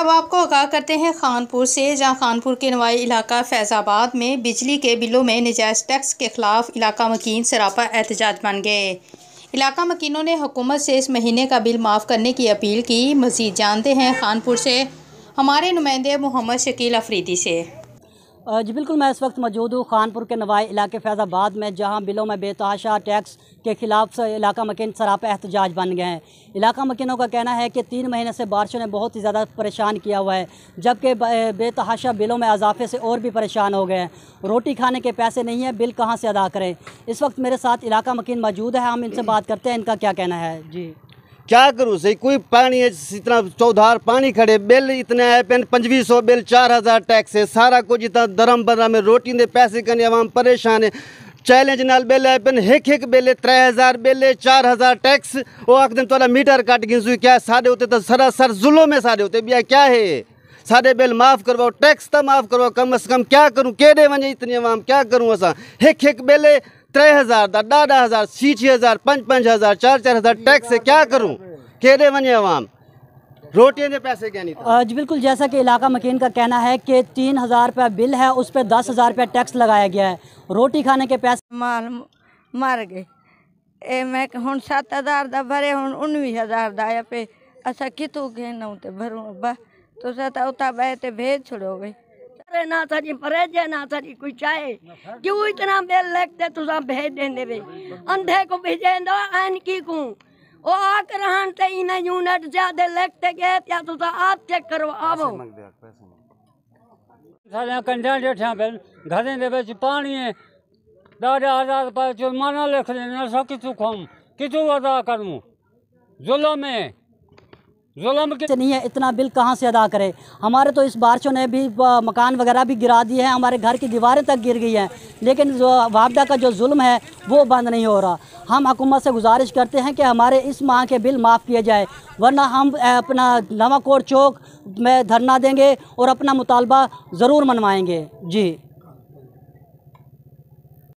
अब आपको आगाह करते हैं खानपुर से, जहां खानपुर के नवाई इलाका फैज़ाबाद में बिजली के बिलों में नजायज़ टैक्स के खिलाफ इलाका मकीन सरापा एहतजाज बन गए। इलाका मकीनों ने हुकूमत से इस महीने का बिल माफ़ करने की अपील की। मज़ीद जानते हैं खानपुर से हमारे नुमाइंदे मोहम्मद शकील अफरीदी से। जी बिल्कुल, मैं इस वक्त मौजूद हूँ खानपुर के नवाई इलाके फैज़ाबाद में, जहाँ बिलों में बेतहाशा टैक्स के ख़िलाफ़ इलाका मकीन सरापा एहतजाज बन गए हैं। इलाका मकीनों का कहना है कि 3 महीने से बारिशों ने बहुत ही ज़्यादा परेशान किया हुआ है, जबकि बेतहाशा बिलों में इजाफे से और भी परेशान हो गए हैं। रोटी खाने के पैसे नहीं हैं, बिल कहाँ से अदा करें। इस वक्त मेरे साथ इलाका मकीन मौजूद है, हम इनसे बात करते हैं, इनका क्या कहना है। जी क्या करूँ सही, कोई पानी है इतना चौधार पानी खड़े, बिल इतने है, 2500 बिल, 4000 टैक्स है, सारा कुछ इतना दरम बरा में रोटी दे पैसे करने आवाम परेशान है। चैलेंज नाल बिल है पेन एक बिल है, 3000 बिल है, 4000 टैक्स। वो आखदे थोड़ा मीटर कट गई क्या साढ़े होते तो सरासर जुल्म में साढ़े होते भैया क्या है। साढ़े बिल माफ़ करवाओ, टैक्स तो माफ़ करवाओ कम से कम। क्या करूँ केड़े वजे इतनी आवाम क्या करूँ असा। एक बिल है 3000 का, 10,000, 6,000, 5,000, 4,000 टैक्स है। क्या करूँ केड़े वजे आवाम रोटियों के पैसे क्या नहीं। जी बिल्कुल, जैसा कि इलाका मकीन का कहना है कि 3,000 रुपया बिल है, उस पर 10,000 रुपया टैक्स लगाया गया है। रोटी खाने के पैसे माल मर गए। ए मैं हुण 7,000 दा भरे, हुण 19,000 दा आया पे। असा कितों घेनू ते भरूं बस तुसा तो उता बह ते भेज छोड़ोगे। अरे ना सारी परहेज है, ना सारी कोई चाहे, क्यों इतना बिल लगते तुसा भेज देंदे वे। अंधे को भेजे दो आन की को ओ आकर हन ते इन यूनिट ज्यादा लगते गए या तुसा आप चेक करो आवो। सारे कंडा जेठा बिल घरें दे विच पानी है, 10,000 रुपये जुर्माना लिख देना। सो कितों खाऊं, कितों अदा करूं। जुल्म है, जुल्म के नहीं है, इतना बिल कहाँ से अदा करे। हमारे तो इस बारिशों ने भी मकान वगैरह भी गिरा दिए हैं, हमारे घर की दीवारें तक गिर गई हैं, लेकिन जो वापदा का जो जुल्म है वो बंद नहीं हो रहा। हम हुकूमत से गुजारिश करते हैं कि हमारे इस माह के बिल माफ़ किए जाए, वरना हम अपना नवाकोट चौक में धरना देंगे और अपना मुतालबा ज़रूर मनवाएंगे। जी।